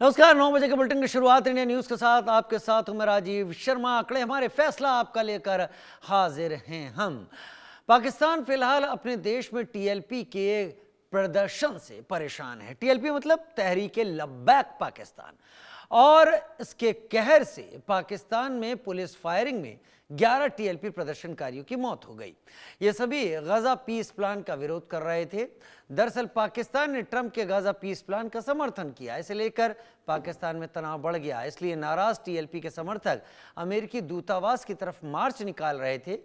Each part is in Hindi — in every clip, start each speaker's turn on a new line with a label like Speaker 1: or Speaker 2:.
Speaker 1: नमस्कार। 9 बजे के बुलेटिन की शुरुआत इंडिया न्यूज के साथ आपके साथ हूं मैं राजीव शर्मा। आंकड़े हमारे फैसला आपका लेकर हाजिर हैं हम। पाकिस्तान फिलहाल अपने देश में टीएलपी के प्रदर्शन से परेशान है। टीएलपी मतलब तहरीके लब्बैक पाकिस्तान, और इसके कहर से पाकिस्तान में पुलिस फायरिंग में 11 टीएलपी प्रदर्शनकारियों की मौत हो गई। ये सभी गाजा पीस प्लान का विरोध कर रहे थे। दरअसल पाकिस्तान ने ट्रंप के गाजा पीस प्लान का समर्थन किया, इसे लेकर पाकिस्तान में तनाव बढ़ गया। इसलिए नाराज टीएलपी के समर्थक अमेरिकी दूतावास की तरफ मार्च निकाल रहे थे।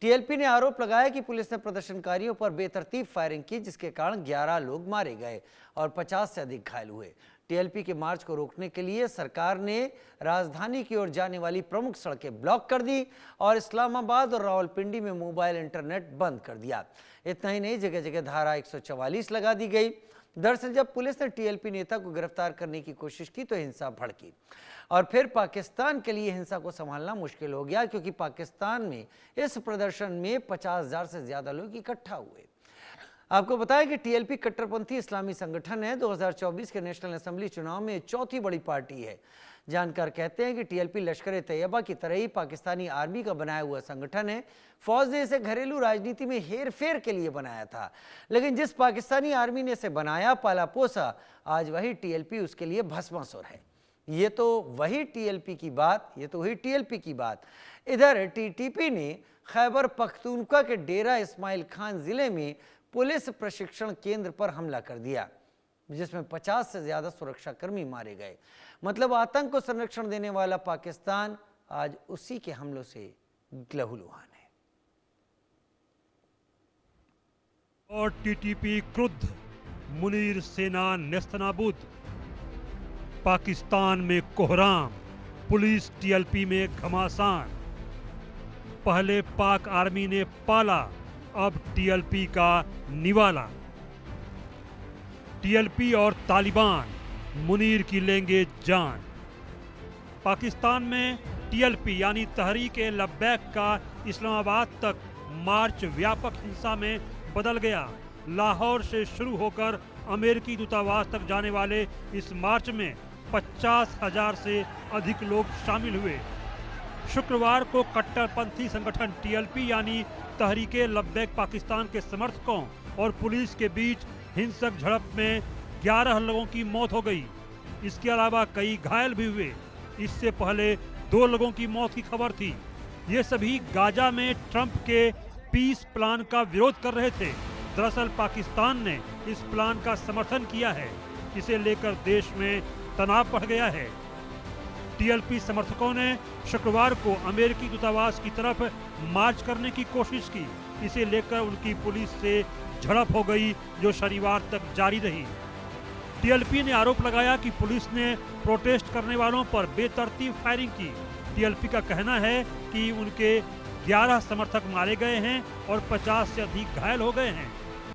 Speaker 1: टीएलपी ने आरोप लगाया कि पुलिस ने प्रदर्शनकारियों पर बेतरतीब फायरिंग की, जिसके कारण 11 लोग मारे गए और 50 से अधिक घायल हुए। टीएलपी के मार्च को रोकने के लिए सरकार ने राजधानी की ओर जाने वाली प्रमुख सड़कें ब्लॉक कर दी और इस्लामाबाद और रावलपिंडी में मोबाइल इंटरनेट बंद कर दिया। इतना ही नहीं, जगह जगह धारा 144 लगा दी गई। दरअसल जब पुलिस ने टीएलपी नेता को गिरफ्तार करने की कोशिश की तो हिंसा भड़की और फिर पाकिस्तान के लिए हिंसा को संभालना मुश्किल हो गया, क्योंकि पाकिस्तान में इस प्रदर्शन में 50,000 से ज्यादा लोग इकट्ठा हुए। आपको बताया कि टीएलपी कट्टरपंथी इस्लामी संगठन है। 2024 के नेशनल असेंबली चुनाव में चौथी बड़ी पार्टी है। जानकार कहते हैं कि टीएलपी लश्कर तैयबा की तरह ही पाकिस्तानी आर्मी का बनाया हुआ संगठन है। फौज ने इसे घरेलू राजनीति में हेरफेर के लिए बनाया था, लेकिन जिस पाकिस्तानी आर्मी ने इसे बनाया, पाला पोसा, आज वही टीएलपी उसके लिए भस्मासुर है। ये तो वही टीएलपी की बात। इधर टीटीपी ने खैबर पख्तूनख्वा के डेरा इस्माइल खान जिले में पुलिस प्रशिक्षण केंद्र पर हमला कर दिया, जिसमें 50 से ज्यादा सुरक्षाकर्मी मारे गए। मतलब आतंक को संरक्षण देने वाला पाकिस्तान आज उसी के हमलों से लहूलुहान है।
Speaker 2: और टीटीपी क्रुद्ध, मुनीर सेना नेस्तनाबूद। पाकिस्तान में कोहराम, पुलिस टीएलपी में घमासान। पहले पाक आर्मी ने पाला, अब टीएलपी का निवाला। टीएलपी और तालिबान, मुनीर की लेंगे जान। पाकिस्तान में टीएलपी यानी तहरीके लब्बैक का इस्लामाबाद तक मार्च व्यापक हिंसा में बदल गया। लाहौर से शुरू होकर अमेरिकी दूतावास तक जाने वाले इस मार्च में 50,000 से अधिक लोग शामिल हुए। शुक्रवार को कट्टरपंथी संगठन टीएलपी यानी तहरीके लब्बैक पाकिस्तान के समर्थकों और पुलिस के बीच हिंसक झड़प में 11 लोगों की मौत हो गई। इसके अलावा कई घायल भी हुए। इससे पहले 2 लोगों की मौत की खबर थी। ये सभी गाजा में ट्रंप के पीस प्लान का विरोध कर रहे थे। दरअसल पाकिस्तान ने इस प्लान का समर्थन किया है। इसे लेकर देश में तनाव बढ़ गया है। टीएलपी समर्थकों ने शुक्रवार को अमेरिकी दूतावास की तरफ मार्च करने की कोशिश की। इसे लेकर उनकी पुलिस से झड़प हो गई, जो शनिवार तक जारी रही। टीएलपी ने आरोप लगाया कि पुलिस ने प्रोटेस्ट करने वालों पर बेतरतीब फायरिंग की। टीएलपी का कहना है कि उनके 11 समर्थक मारे गए हैं और 50 से अधिक घायल हो गए हैं।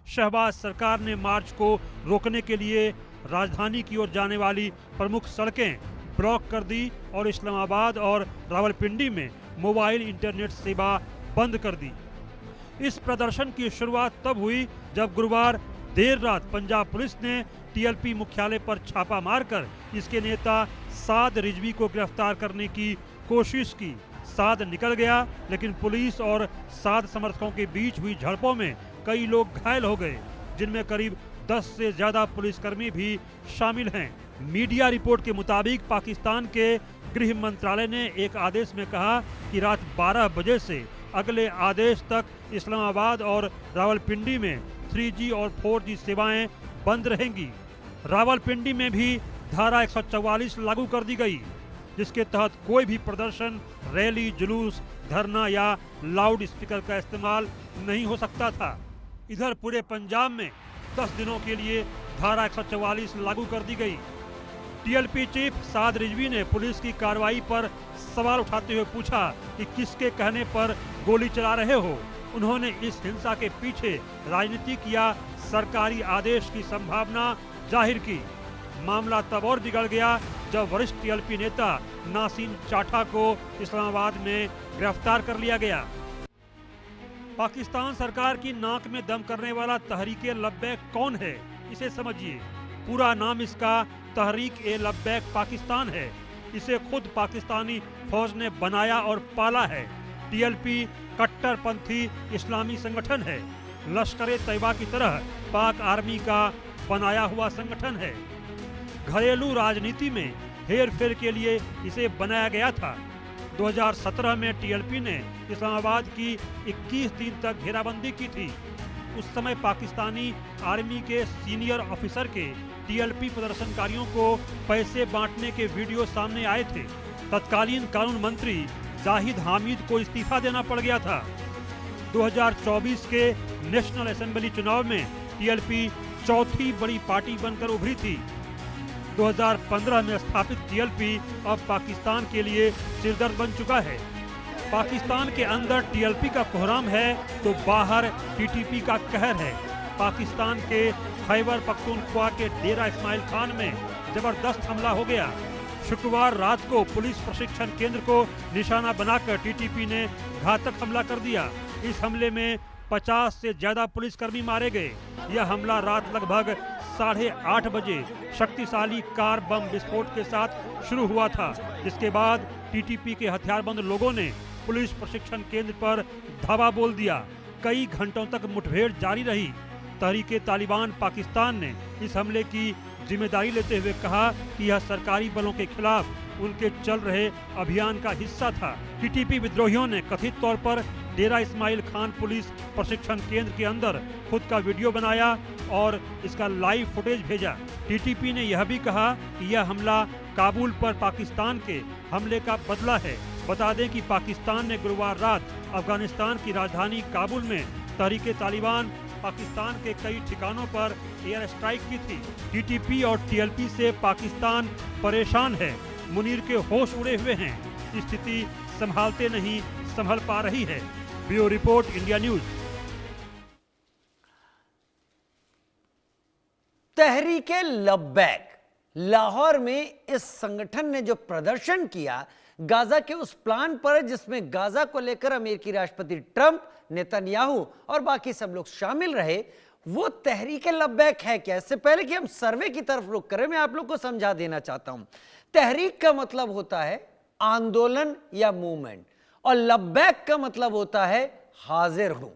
Speaker 2: शहबाज सरकार ने मार्च को रोकने के लिए राजधानी की ओर जाने वाली प्रमुख सड़कें ब्लॉक कर दी और इस्लामाबाद और रावलपिंडी में मोबाइल इंटरनेट सेवा बंद कर दी। इस प्रदर्शन की शुरुआत तब हुई जब गुरुवार देर रात पंजाब पुलिस ने टीएलपी मुख्यालय पर छापा मारकर इसके नेता साद रिजवी को गिरफ्तार करने की कोशिश की। साद निकल गया, लेकिन पुलिस और साद समर्थकों के बीच हुई झड़पों में कई लोग घायल हो गए, जिनमें करीब 10 से ज्यादा पुलिसकर्मी भी शामिल हैं। मीडिया रिपोर्ट के मुताबिक पाकिस्तान के गृह मंत्रालय ने एक आदेश में कहा कि रात 12 बजे से अगले आदेश तक इस्लामाबाद और रावलपिंडी में 3G और 4G सेवाएं बंद रहेंगी। रावलपिंडी में भी धारा 144 लागू कर दी गई, जिसके तहत कोई भी प्रदर्शन, रैली, जुलूस, धरना या लाउड स्पीकर का इस्तेमाल नहीं हो सकता था। इधर पूरे पंजाब में 10 दिनों के लिए धारा 144 लागू कर दी गई। टीएलपी चीफ साद रिजवी ने पुलिस की कार्रवाई पर सवाल उठाते हुए पूछा कि किसके कहने पर गोली चला रहे हो। उन्होंने इस हिंसा के पीछे राजनीतिक या सरकारी आदेश की संभावना जाहिर की। मामला तब और बिगड़ गया जब वरिष्ठ टीएलपी नेता नासिम चाठा को इस्लामाबाद में गिरफ्तार कर लिया गया। पाकिस्तान सरकार की नाक में दम करने वाला तहरीके लब्बैक कौन है, इसे समझिए। पूरा नाम इसका तहरीक ए लब्बैक पाकिस्तान है। इसे खुद पाकिस्तानी फौज ने बनाया और पाला है। टीएलपी कट्टरपंथी इस्लामी संगठन है। लश्कर तैयबा की तरह पाक आर्मी का बनाया हुआ संगठन है। घरेलू राजनीति में हेरफेर के लिए इसे बनाया गया था। 2017 में टीएलपी ने इस्लामाबाद की 21 दिन तक घेराबंदी की थी। उस समय पाकिस्तानी आर्मी के सीनियर ऑफिसर के टीएलपी प्रदर्शनकारियों को पैसे बांटने के वीडियो सामने आए थे। तत्कालीन कानून मंत्री जाहिद हामिद को इस्तीफा देना पड़ गया था। 2024 के नेशनल असेंबली चुनाव में टीएलपी चौथी बड़ी पार्टी बनकर उभरी थी। 2015 में स्थापित टीएलपी अब पाकिस्तान के लिए सिरदर्द बन चुका है। पाकिस्तान के अंदर टीएलपी का कोहराम है तो बाहर टीटीपी का कहर है। पाकिस्तान के खैबर पख्तूनख्वा के डेरा इस्माइल खान में जबरदस्त हमला हो गया। शुक्रवार रात को पुलिस प्रशिक्षण केंद्र को निशाना बनाकर टीटीपी ने घातक हमला कर दिया। इस हमले में 50 से ज्यादा पुलिसकर्मी मारे गए। यह हमला रात लगभग 8:30 बजे शक्तिशाली कार बम विस्फोट के साथ शुरू हुआ था, जिसके बाद टीटीपी के हथियारबंद लोगों ने पुलिस प्रशिक्षण केंद्र पर धावा बोल दिया। कई घंटों तक मुठभेड़ जारी रही। तहरीके तालिबान पाकिस्तान ने इस हमले की जिम्मेदारी लेते हुए कहा कि यह सरकारी बलों के खिलाफ उनके चल रहे अभियान का हिस्सा था। टीटीपी विद्रोहियों ने कथित तौर पर डेरा इस्माइल खान पुलिस प्रशिक्षण केंद्र के अंदर खुद का वीडियो बनाया और इसका लाइव फुटेज भेजा। टीटीपी ने यह भी कहा कि यह हमला काबुल पर पाकिस्तान के हमले का बदला है। बता दें कि पाकिस्तान ने गुरुवार रात अफगानिस्तान की राजधानी काबुल में तहरीके तालिबान पाकिस्तान के कई ठिकानों पर एयर स्ट्राइक की थी। टीटीपी और टीएलपी से पाकिस्तान परेशान है। मुनीर के होश उड़े हुए हैं। स्थिति संभालते नहीं संभल पा रही है। Bureau report, India news.
Speaker 1: Tehreek-e Labbaik Lahore में इस संगठन ने जो प्रदर्शन किया गाजा के उस प्लान पर, जिसमें गाजा को लेकर अमेरिकी राष्ट्रपति ट्रंप, नेतन्याहू और बाकी सब लोग शामिल रहे, वो तहरीके लब्बैक है क्या? इससे पहले कि हम सर्वे की तरफ रुख करें, मैं आप लोग को समझा देना चाहता हूं। तहरीक का मतलब होता है आंदोलन या मूवमेंट, और लब्बैक का मतलब होता है हाजिर हूं।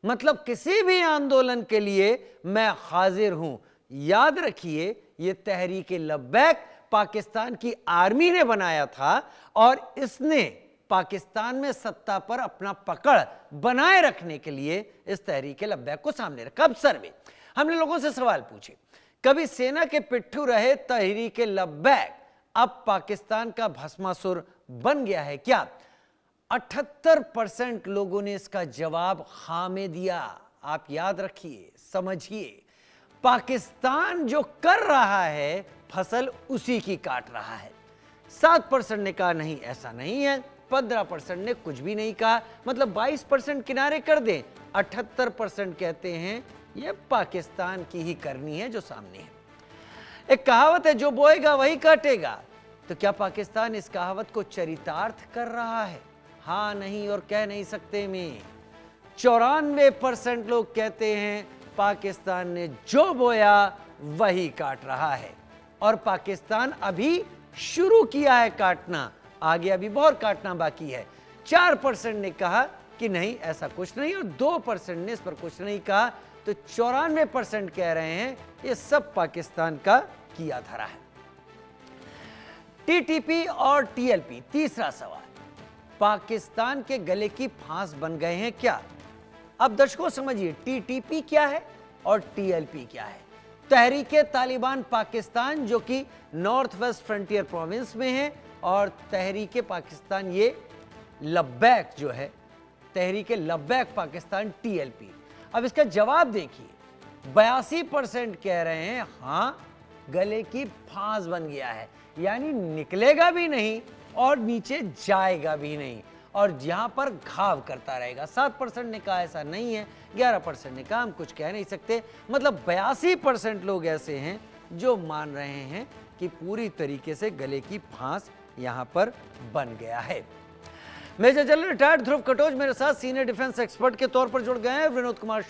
Speaker 1: मतलब किसी भी आंदोलन के लिए मैं हाजिर हूं। याद रखिए, यह तहरीके लब्बैक पाकिस्तान की आर्मी ने बनाया था और इसने पाकिस्तान में सत्ता पर अपना पकड़ बनाए रखने के लिए इस तहरीके लब्बैक को सामने रखा। अब सर्वे, हमने लोगों से सवाल पूछे, कभी सेना के पिट्ठू रहे तहरीके लब्बैक अब पाकिस्तान का भस्मासुर बन गया है क्या? 78% लोगों ने इसका जवाब हाँ में दिया। आप याद रखिए, समझिए, पाकिस्तान जो कर रहा है फसल उसी की काट रहा है। 7% ने कहा नहीं ऐसा नहीं है, 15% ने कुछ भी नहीं कहा, मतलब 22% किनारे कर दें। 78% कहते हैं यह पाकिस्तान की ही करनी है जो सामने है। एक कहावत है, जो बोएगा वही काटेगा। तो क्या पाकिस्तान इस कहावत को चरितार्थ कर रहा है? हाँ नहीं और कह नहीं सकते में। 94% लोग कहते हैं पाकिस्तान ने जो बोया वही काट रहा है, और पाकिस्तान अभी शुरू किया है काटना, आगे अभी बहुत काटना बाकी है। 4% ने कहा कि नहीं ऐसा कुछ नहीं, और 2% ने इस पर कुछ नहीं कहा। तो 94% कह रहे हैं ये सब पाकिस्तान का किया धरा है। टीटीपी और टीएलपी, तीसरा सवाल, पाकिस्तान के गले की फांस बन गए हैं क्या? अब दर्शकों समझिए, टीटीपी क्या है और टीएलपी क्या है। तहरीके तालिबान पाकिस्तान जो कि नॉर्थ वेस्ट फ्रंटियर प्रोविंस में है, और तहरीके पाकिस्तान ये लब्बैक जो है, तहरीके लब्बैक पाकिस्तान टीएलपी। अब इसका जवाब देखिए, 82% कह रहे हैं हाँ गले की फांस बन गया है, यानी निकलेगा भी नहीं और नीचे जाएगा भी नहीं, और यहां पर घाव करता रहेगा। 7% ने कहा ऐसा नहीं है, 11% ने कहा हम कुछ कह नहीं सकते। मतलब 82% लोग ऐसे हैं जो मान रहे हैं कि पूरी तरीके से गले की फांस यहां पर बन गया है। मेजर जनरल रिटायर्ड ध्रुव कटोच मेरे साथ सीनियर डिफेंस एक्सपर्ट के तौर पर जुड़ गए हैं। विनोद कुमार